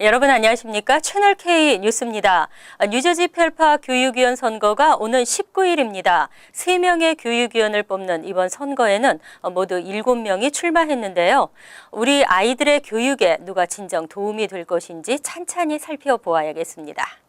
여러분 안녕하십니까? 채널K 뉴스입니다. 뉴저지 펠파 교육위원 선거가 오는 19일입니다. 3명의 교육위원을 뽑는 이번 선거에는 모두 7명이 출마했는데요. 우리 아이들의 교육에 누가 진정 도움이 될 것인지 찬찬히 살펴보아야겠습니다.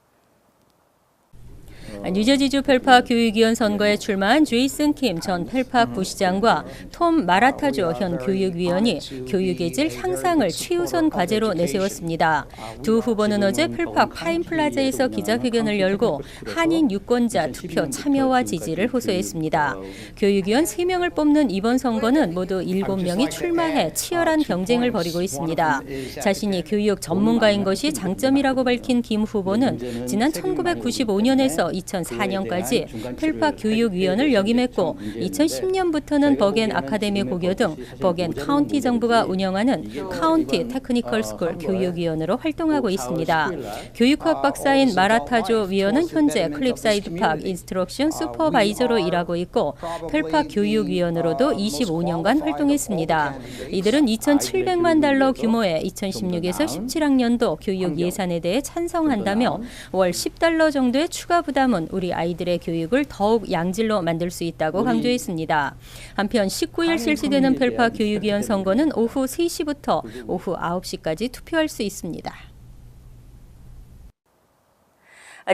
뉴저지주 펠파 교육위원 선거에 출마한 제이슨 킴 전 펠파 부시장과 톰 마라타조 현 교육위원이 교육의 질 향상을 최우선 과제로 내세웠습니다. 두 후보는 어제 펠파 파인플라자에서 기자회견을 열고 한인 유권자 투표 참여와 지지를 호소했습니다. 교육위원 3명을 뽑는 이번 선거는 모두 7명이 출마해 치열한 경쟁을 벌이고 있습니다. 자신이 교육 전문가인 것이 장점이라고 밝힌 김 후보는 지난 1995년에서 2004년까지 펠파 교육위원을 역임했고 2010년부터는 버겐 아카데미 고교 등 버겐 카운티 정부가 운영하는 카운티 테크니컬 스쿨 교육위원으로 활동하고 있습니다. 교육학 박사인 마라타조 위원은 현재 클립사이드 팍 인스트럭션 슈퍼바이저로 일하고 있고 펠파 교육위원으로도 25년간 활동했습니다. 이들은 2,700만 달러 규모의 2016에서 17학년도 교육 예산에 대해 찬성한다며 월 10달러 정도의 추가 부담은 우리 아이들의 교육을 더욱 양질로 만들 수 있다고 강조했습니다. 한편 19일 실시되는 펠파 교육위원 선거는 오후 3시부터 오후 9시까지 투표할 수 있습니다.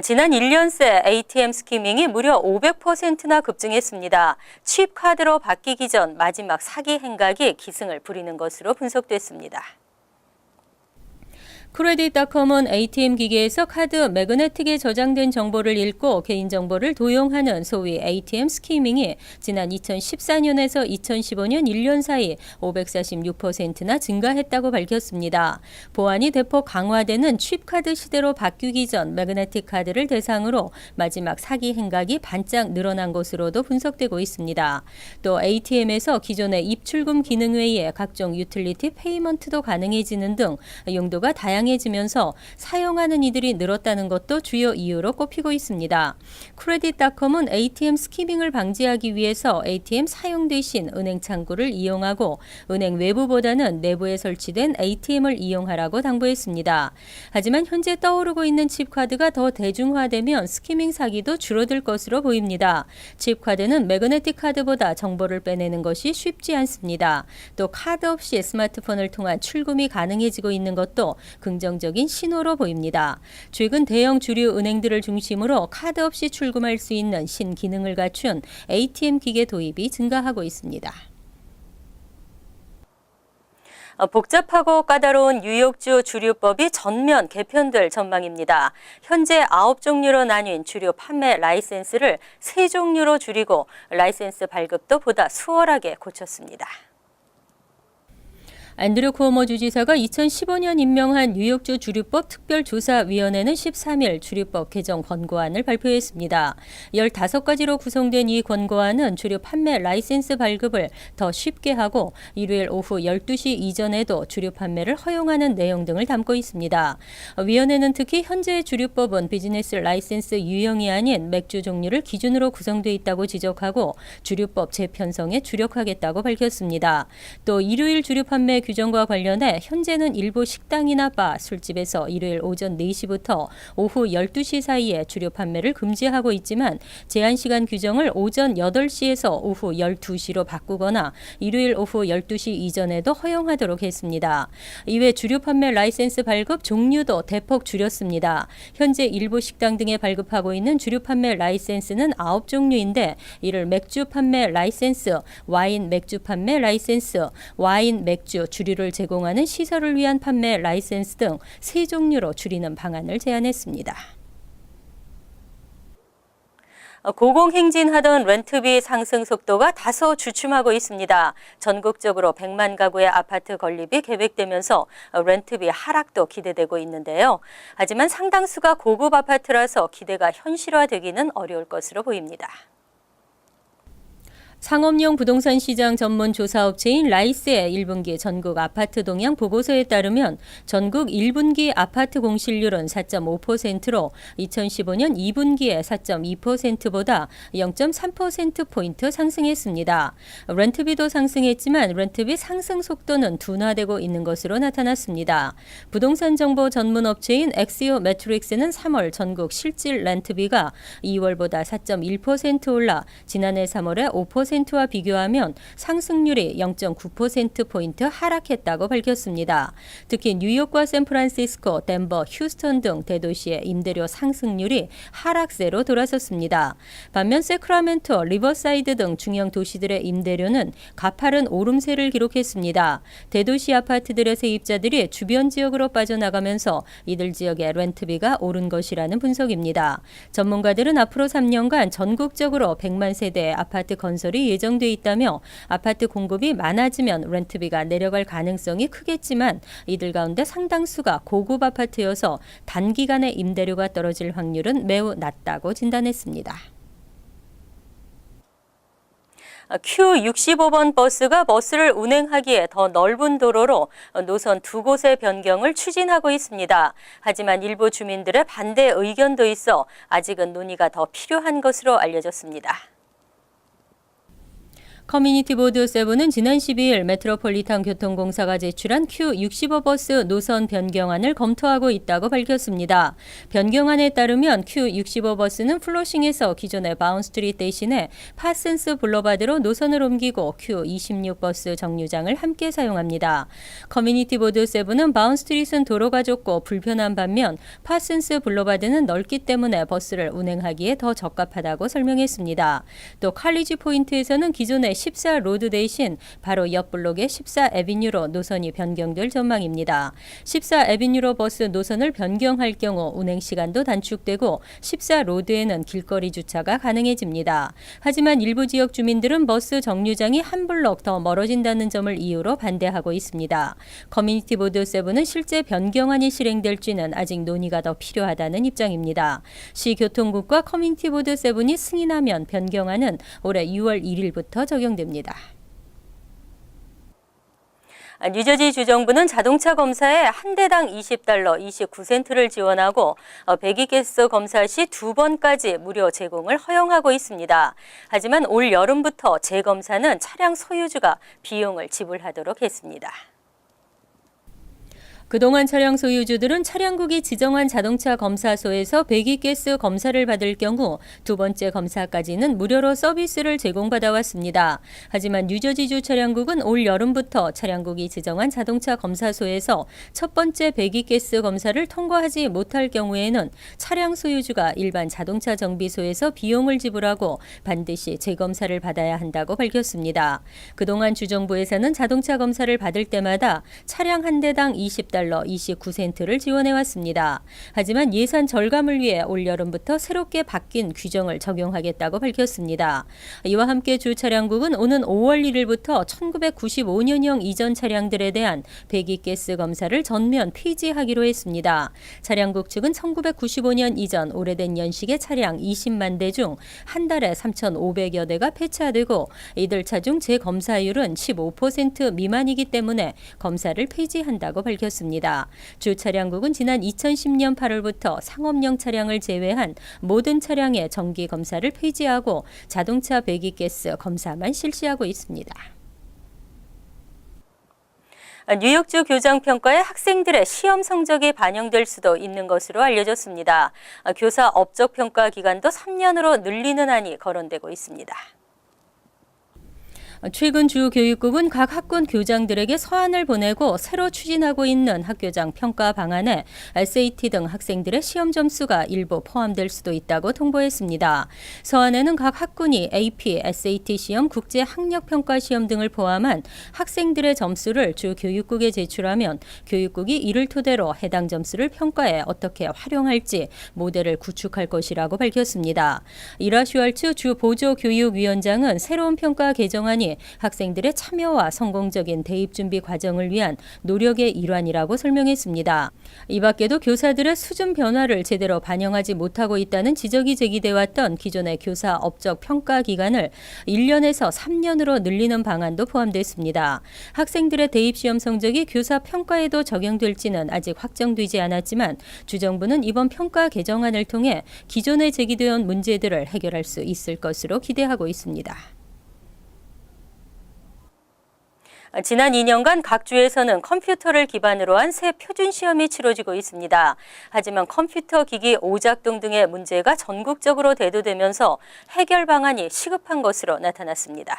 지난 1년 새 ATM 스키밍이 무려 500%나 급증했습니다. 칩 카드로 바뀌기 전 마지막 사기 행각이 기승을 부리는 것으로 분석됐습니다. 크레딧닷컴은 ATM 기계에서 카드 매그네틱에 저장된 정보를 읽고 개인정보를 도용하는 소위 ATM 스키밍이 지난 2014년에서 2015년 1년 사이 546%나 증가했다고 밝혔습니다. 보안이 대폭 강화되는 칩카드 시대로 바뀌기 전 매그네틱 카드를 대상으로 마지막 사기 행각이 반짝 늘어난 것으로도 분석되고 있습니다. 또 ATM에서 기존의 입출금 기능 외에 각종 유틸리티 페이먼트도 가능해지는 등 용도가 다양해지면서 사용하는 이들이 늘었다는 것도 주요 이유로 꼽히고 있습니다. 크레딧닷컴은 ATM 스키밍을 방지하기 위해서 ATM 사용 대신 은행 창구를 이용하고 은행 외부보다는 내부에 설치된 ATM을 이용하라고 당부했습니다. 하지만 현재 떠오르고 있는 칩카드가 더 대중화되면 스키밍 사기도 줄어들 것으로 보입니다. 칩카드는 매그네틱 카드보다 정보를 빼내는 것이 쉽지 않습니다. 또 카드 없이 스마트폰을 통한 출금이 가능해지고 있는 것도 긍정적인 신호로 보입니다. 최근 대형 주류 은행들을 중심으로 카드 없이 출금할 수 있는 신기능을 갖춘 ATM 기계 도입이 증가하고 있습니다. 복잡하고 까다로운 뉴욕주 주류법이 전면 개편될 전망입니다. 현재 9종류로 나뉜 주류 판매 라이센스를 3종류로 줄이고 라이센스 발급도 보다 수월하게 고쳤습니다. 앤드류 쿠오모 주지사가 2015년 임명한 뉴욕주 주류법 특별조사위원회는 13일 주류법 개정 권고안을 발표했습니다. 15가지로 구성된 이 권고안은 주류 판매 라이센스 발급을 더 쉽게 하고 일요일 오후 12시 이전에도 주류 판매를 허용하는 내용 등을 담고 있습니다. 위원회는 특히 현재의 주류법은 비즈니스 라이센스 유형이 아닌 맥주 종류를 기준으로 구성되어 있다고 지적하고 주류법 재편성에 주력하겠다고 밝혔습니다. 또 일요일 주류 판매 규정과 관련해 현재는 일부 식당이나 바, 술집에서 일요일 오전 4시부터 오후 12시 사이에 주류 판매를 금지하고 있지만 제한시간 규정을 오전 8시에서 오후 12시로 바꾸거나 일요일 오후 12시 이전에도 허용하도록 했습니다. 이외 주류 판매 라이센스 발급 종류도 대폭 줄였습니다. 현재 일부 식당 등에 발급하고 있는 주류 판매 라이센스는 9종류인데 이를 맥주 판매 라이센스, 와인 맥주 판매 라이센스, 와인 맥주 주류를 제공하는 시설을 위한 판매 라이센스 등 3종류로 줄이는 방안을 제안했습니다. 고공행진하던 렌트비 상승 속도가 다소 주춤하고 있습니다. 전국적으로 100만 가구의 아파트 건립이 계획되면서 렌트비 하락도 기대되고 있는데요. 하지만 상당수가 고급 아파트라서 기대가 현실화되기는 어려울 것으로 보입니다. 상업용 부동산 시장 전문 조사업체인 라이스의 1분기 전국 아파트 동향 보고서에 따르면 전국 1분기 아파트 공실률은 4.5%로 2015년 2분기의 4.2%보다 0.3%포인트 상승했습니다. 렌트비도 상승했지만 렌트비 상승 속도는 둔화되고 있는 것으로 나타났습니다. 부동산 정보 전문 업체인 엑시오 매트릭스는 3월 전국 실질 렌트비가 2월보다 4.1% 올라 지난해 3월에 5%와 비교하면 상승률이 0.9%포인트 하락했다고 밝혔습니다. 특히 뉴욕과 샌프란시스코, 덴버, 휴스턴 등 대도시의 임대료 상승률이 하락세로 돌아섰습니다. 반면 세크라멘토, 리버사이드 등 중형 도시들의 임대료는 가파른 오름세를 기록했습니다. 대도시 아파트들의 세입자들이 주변 지역으로 빠져나가면서 이들 지역의 렌트비가 오른 것이라는 분석입니다. 전문가들은 앞으로 3년간 전국적으로 100만 세대의 아파트 건설이 예정돼 있다며 아파트 공급이 많아지면 렌트비가 내려갈 가능성이 크겠지만 이들 가운데 상당수가 고급 아파트여서 단기간에 임대료가 떨어질 확률은 매우 낮다고 진단했습니다. Q65번 버스가 버스를 운행하기에 더 넓은 도로로 노선 두 곳의 변경을 추진하고 있습니다. 하지만 일부 주민들의 반대 의견도 있어 아직은 논의가 더 필요한 것으로 알려졌습니다. 커뮤니티 보드 세븐은 지난 12일 메트로폴리탄 교통공사가 제출한 Q65 버스 노선 변경안을 검토하고 있다고 밝혔습니다. 변경안에 따르면 Q65 버스는 플러싱에서 기존의 바운스트리트 대신에 파슨스 블러바드로 노선을 옮기고 Q26 버스 정류장을 함께 사용합니다. 커뮤니티 보드 세븐은 바운스트리트는 도로가 좁고 불편한 반면 파슨스 블러바드는 넓기 때문에 버스를 운행하기에 더 적합하다고 설명했습니다. 또 칼리지 포인트에서는 기존의 14 로드 대신 바로 옆 블록의 14 애비뉴로 노선이 변경될 전망입니다. 14 애비뉴로 버스 노선을 변경할 경우 운행 시간도 단축되고 14 로드에는 길거리 주차가 가능해집니다. 하지만 일부 지역 주민들은 버스 정류장이 한 블록 더 멀어진다는 점을 이유로 반대하고 있습니다. 커뮤니티 보드 세븐은 실제 변경안이 실행될지는 아직 논의가 더 필요하다는 입장입니다. 시교통국과 커뮤니티 보드 세븐이 승인하면 변경안은 올해 6월 1일부터 적용됩니다. 뉴저지 주정부는 자동차 검사에 한 대당 $20, 29센트를 지원하고 배기가스 검사 시 2번까지 무료 제공을 허용하고 있습니다. 하지만 올 여름부터 재검사는 차량 소유주가 비용을 지불하도록 했습니다. 그동안 차량 소유주들은 차량국이 지정한 자동차 검사소에서 배기가스 검사를 받을 경우 두 번째 검사까지는 무료로 서비스를 제공받아 왔습니다. 하지만 뉴저지주 차량국은 올 여름부터 차량국이 지정한 자동차 검사소에서 첫 번째 배기가스 검사를 통과하지 못할 경우에는 차량 소유주가 일반 자동차 정비소에서 비용을 지불하고 반드시 재검사를 받아야 한다고 밝혔습니다. 그동안 주정부에서는 자동차 검사를 받을 때마다 차량 한 대당 $20, 29센트를 지원해왔습니다. 하지만 예산 절감을 위해 올여름부터 새롭게 바뀐 규정을 적용하겠다고 밝혔습니다. 이와 함께 주 차량국은 오는 5월 1일부터 1995년형 이전 차량들에 대한 배기가스 검사를 전면 폐지하기로 했습니다. 차량국 측은 1995년 이전 오래된 연식의 차량 20만 대 중 한 달에 3,500여 대가 폐차되고 이들 차 중 재검사율은 15% 미만이기 때문에 검사를 폐지한다고 밝혔습니다. 주 차량국은 지난 2010년 8월부터 상업용 차량을 제외한 모든 차량의 정기 검사를 폐지하고 자동차 배기가스 검사만 실시하고 있습니다. 뉴욕주 교장평가에 학생들의 시험 성적이 반영될 수도 있는 것으로 알려졌습니다. 교사 업적평가 기간도 3년으로 늘리는 안이 거론되고 있습니다. 최근 주 교육국은 각 학군 교장들에게 서한을 보내고 새로 추진하고 있는 학교장 평가 방안에 SAT 등 학생들의 시험 점수가 일부 포함될 수도 있다고 통보했습니다. 서한에는 각 학군이 AP, SAT 시험, 국제 학력 평가 시험 등을 포함한 학생들의 점수를 주 교육국에 제출하면 교육국이 이를 토대로 해당 점수를 평가에 어떻게 활용할지 모델을 구축할 것이라고 밝혔습니다. 이라 슈왈츠 주 보조교육위원장은 새로운 평가 개정안이 위원이 학생들의 참여와 성공적인 대입 준비 과정을 위한 노력의 일환이라고 설명했습니다. 이 밖에도 교사들의 수준 변화를 제대로 반영하지 못하고 있다는 지적이 제기돼 왔던 기존의 교사 업적 평가 기간을 1년에서 3년으로 늘리는 방안도 포함됐습니다. 학생들의 대입 시험 성적이 교사 평가에도 적용될지는 아직 확정되지 않았지만 주정부는 이번 평가 개정안을 통해 기존에 제기되어 온 문제들을 해결할 수 있을 것으로 기대하고 있습니다. 지난 2년간 각 주에서는 컴퓨터를 기반으로 한 새 표준 시험이 치러지고 있습니다. 하지만 컴퓨터 기기 오작동 등의 문제가 전국적으로 대두되면서 해결 방안이 시급한 것으로 나타났습니다.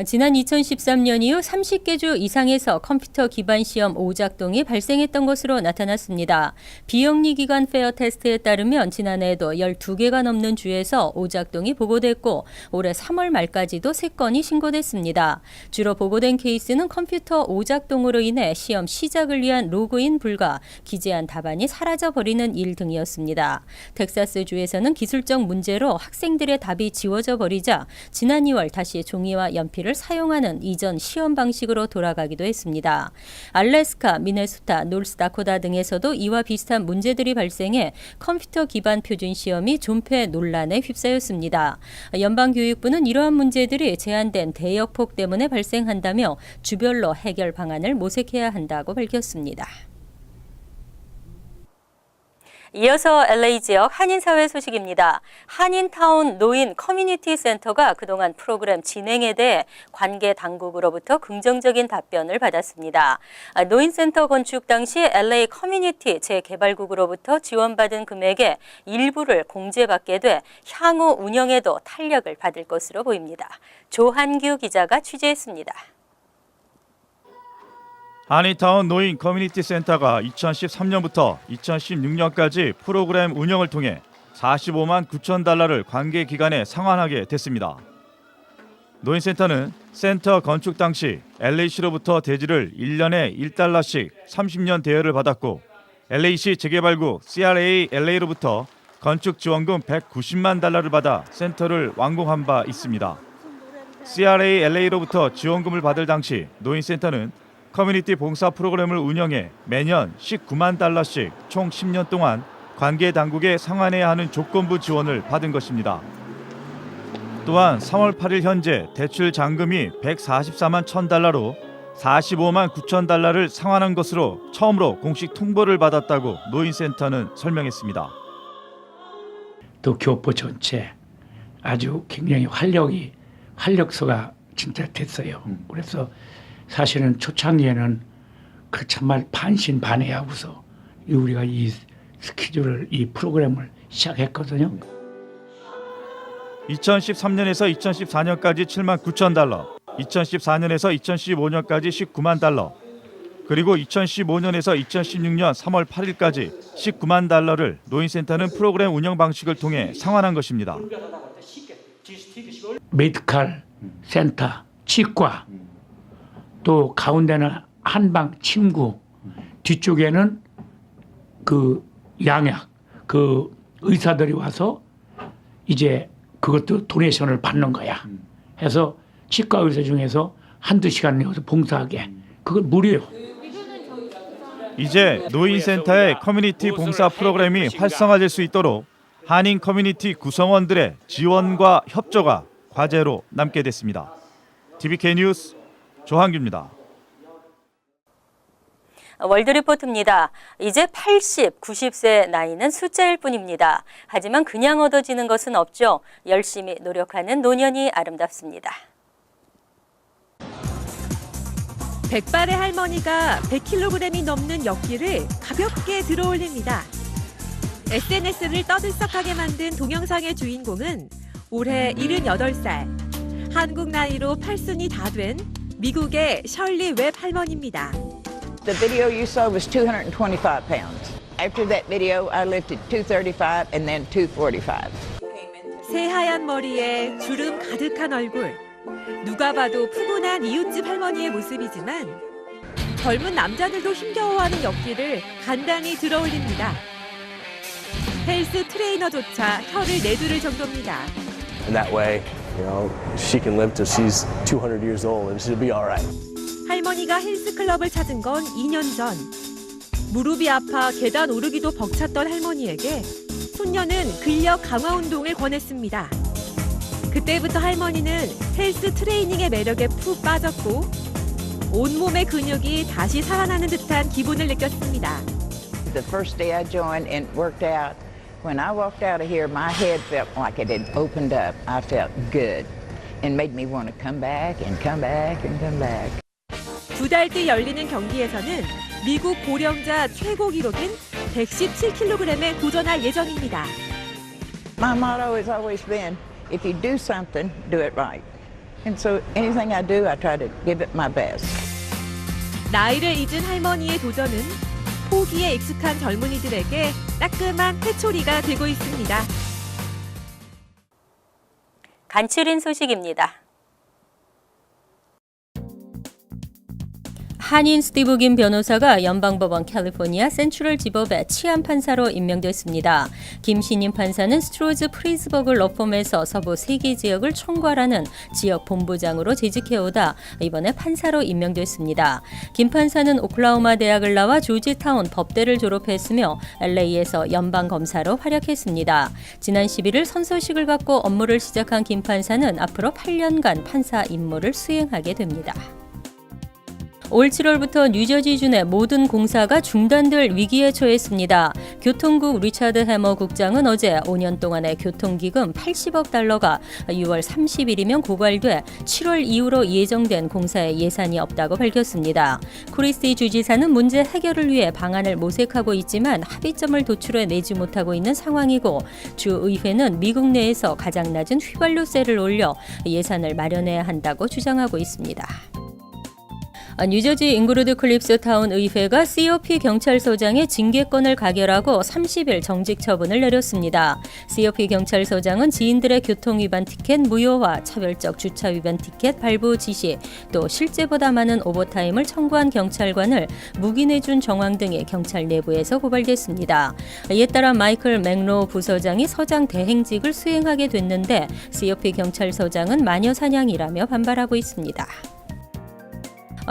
지난 2013년 이후 30개 주 이상에서 컴퓨터 기반 시험 오작동이 발생했던 것으로 나타났습니다. 비영리 기관 페어 테스트에 따르면 지난해에도 12개가 넘는 주에서 오작동이 보고됐고 올해 3월 말까지도 3건이 신고됐습니다. 주로 보고된 케이스는 컴퓨터 오작동으로 인해 시험 시작을 위한 로그인 불가, 기재한 답안이 사라져버리는 일 등이었습니다. 텍사스주에서는 기술적 문제로 학생들의 답이 지워져 버리자 지난 2월 다시 종이와 연필 를 사용하는 이전 시험 방식으로 돌아가기도 했습니다. 알래스카, 미네소타, 노스다코타 등에서도 이와 비슷한 문제들이 발생해 컴퓨터 기반 표준 시험이 존폐 논란에 휩싸였습니다. 연방교육부는 이러한 문제들이 제한된 대역폭 때문에 발생한다며 주별로 해결 방안을 모색해야 한다고 밝혔습니다. 이어서 LA 지역 한인사회 소식입니다. 한인타운 노인 커뮤니티 센터가 그동안 프로그램 진행에 대해 관계 당국으로부터 긍정적인 답변을 받았습니다. 노인센터 건축 당시 LA 커뮤니티 재개발국으로부터 지원받은 금액의 일부를 공제받게 돼 향후 운영에도 탄력을 받을 것으로 보입니다. 조한규 기자가 취재했습니다. 한인타운 노인 커뮤니티 센터가 2013년부터 2016년까지 프로그램 운영을 통해 45만 9천 달러를 관계 기간에 상환하게 됐습니다. 노인센터는 센터 건축 당시 LA시로부터 대지를 1년에 1달러씩 30년 대여를 받았고 LA시 재개발국 CRA LA로부터 건축 지원금 190만 달러를 받아 센터를 완공한 바 있습니다. CRA LA로부터 지원금을 받을 당시 노인센터는 커뮤니티 봉사 프로그램을 운영해 매년 19만 달러씩 총 10년 동안 관계 당국에 상환해야 하는 조건부 지원을 받은 것입니다. 또한 3월 8일 현재 대출 잔금이 144만 1천 달러로 45만 9천 달러를 상환한 것으로 처음으로 공식 통보를 받았다고 노인센터는 설명했습니다. 또 교포 전체 아주 굉장히 활력소가 진짜 됐어요. 그래서 사실은 초창기에는 그 정말 반신반의하고서 우리가 이 스케줄을 이 프로그램을 시작했거든요. 2013년에서 2014년까지 7만 9천 달러, 2014년에서 2015년까지 19만 달러, 그리고 2015년에서 2016년 3월 8일까지 19만 달러를 노인센터는 프로그램 운영 방식을 통해 상환한 것입니다. 메디칼 센터, 치과, 또 가운데는 한방 침구, 뒤쪽에는 그 양약, 그 의사들이 와서 이제 그것도 도네이션을 받는 거야. 해서 치과 의사 중에서 한두 시간 여기서 봉사하게. 그건 무료예요. 이제 노인센터의 커뮤니티 봉사 프로그램이 활성화될 수 있도록 한인 커뮤니티 구성원들의 지원과 협조가 과제로 남게 됐습니다. TVK 뉴스 조한규입니다. 월드리포트입니다. 이제 80, 90세 나이는 숫자일 뿐입니다. 하지만 그냥 얻어지는 것은 없죠. 열심히 노력하는 노년이 아름답습니다. 백발의 할머니가 100kg이 넘는 역기를 가볍게 들어올립니다. SNS를 떠들썩하게 만든 동영상의 주인공은 올해 78살, 한국 나이로 8순이 다 된 미국의 셜리 웹 할머니입니다. The video you saw was 225 pounds. After that video, I lifted 235 and then 245. 새하얀 머리에 주름 가득한 얼굴. 누가 봐도 푸근한 이웃집 할머니의 모습이지만 젊은 남자들도 힘겨워하는 역기를 간단히 들어올립니다. 헬스 트레이너조차 혀를 내두를 정도입니다. And that way, You know, she can live till she's 200 years old and she'll be all right. 할머니가 헬스클럽을 찾은 건 2년 전. 무릎이 아파 계단 오르기도 벅찼던 할머니에게 손녀는 근력 강화 운동을 권했습니다. 그때부터 할머니는 헬스 트레이닝의 매력에 푹 빠졌고 온몸의 근육이 다시 살아나는 듯한 기분을 느꼈습니다. The first day I joined and worked out, when I walked out of here, my head felt like it had opened up. I felt good and made me want to come back and come back and come back. 2달 뒤 열리는 경기에서는 미국 고령자 최고 기록인 117kg에 도전할 예정입니다. My motto has always been, if you do something, do it right. And so anything I do, I try to give it my best. 나이를 잊은 할머니의 도전은 포기에 익숙한 젊은이들에게 따끔한 회초리가 되고 있습니다. 간추린 소식입니다. 한인 스티브 김 변호사가 연방법원 캘리포니아 센트럴 지법의 치안 판사로 임명됐습니다. 김 신임 판사는 스트로즈 프리즈버그 러펌에서 서부 3개 지역을 총괄하는 지역 본부장으로 재직해오다 이번에 판사로 임명됐습니다. 김 판사는 오클라호마 대학을 나와 조지타운 법대를 졸업했으며 LA에서 연방 검사로 활약했습니다. 지난 11일 선서식을 갖고 업무를 시작한 김 판사는 앞으로 8년간 판사 임무를 수행하게 됩니다. 올 7월부터 뉴저지주의 모든 공사가 중단될 위기에 처했습니다. 교통국 리차드 해머 국장은 어제 5년 동안의 교통기금 80억 달러가 6월 30일이면 고갈돼 7월 이후로 예정된 공사에 예산이 없다고 밝혔습니다. 크리스티 주지사는 문제 해결을 위해 방안을 모색하고 있지만 합의점을 도출해 내지 못하고 있는 상황이고 주의회는 미국 내에서 가장 낮은 휘발유세를 올려 예산을 마련해야 한다고 주장하고 있습니다. 뉴저지 잉그루드 클립스 타운 의회가 COP 경찰서장의 징계권을 가결하고 30일 정직 처분을 내렸습니다. COP 경찰서장은 지인들의 교통 위반 티켓 무효와 차별적 주차 위반 티켓 발부 지시, 또 실제보다 많은 오버타임을 청구한 경찰관을 묵인해준 정황 등의 경찰 내부에서 고발됐습니다. 이에 따라 마이클 맥로우 부서장이 서장 대행직을 수행하게 됐는데 COP 경찰서장은 마녀 사냥이라며 반발하고 있습니다.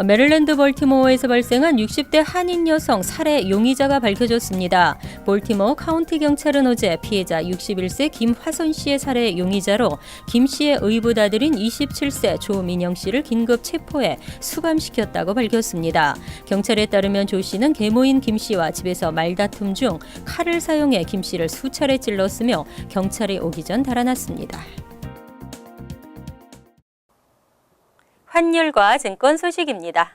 메릴랜드 벌티모어에서 발생한 60대 한인 여성 살해 용의자가 밝혀졌습니다. 볼티모어 카운티 경찰은 어제 피해자 61세 김화선 씨의 살해 용의자로 김 씨의 의붓아들인 27세 조민영 씨를 긴급 체포해 수감시켰다고 밝혔습니다. 경찰에 따르면 조 씨는 계모인 김 씨와 집에서 말다툼 중 칼을 사용해 김 씨를 수차례 찔렀으며 경찰이 오기 전 달아났습니다. 환율과 증권 소식입니다.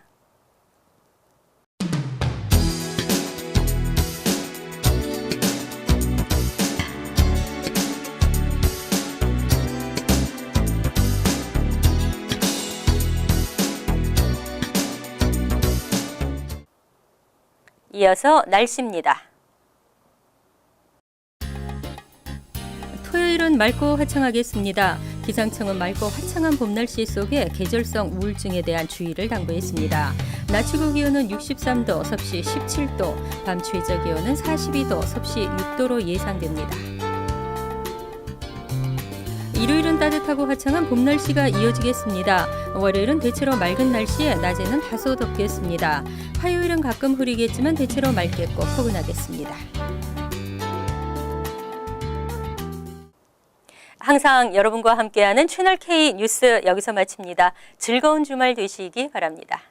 이어서 날씨입니다. 토요일은 맑고 화창하겠습니다. 기상청은 맑고 화창한 봄 날씨 속에 계절성 우울증에 대한 주의를 당부했습니다. 낮 최고 기온은 63도, 섭씨 17도, 밤 최저 기온은 42도, 섭씨 6도로 예상됩니다. 일요일은 따뜻하고 화창한 봄 날씨가 이어지겠습니다. 월요일은 대체로 맑은 날씨에 낮에는 다소 덥겠습니다. 화요일은 가끔 흐리겠지만 대체로 맑겠고 포근하겠습니다. 항상 여러분과 함께하는 채널 K 뉴스 여기서 마칩니다. 즐거운 주말 되시기 바랍니다.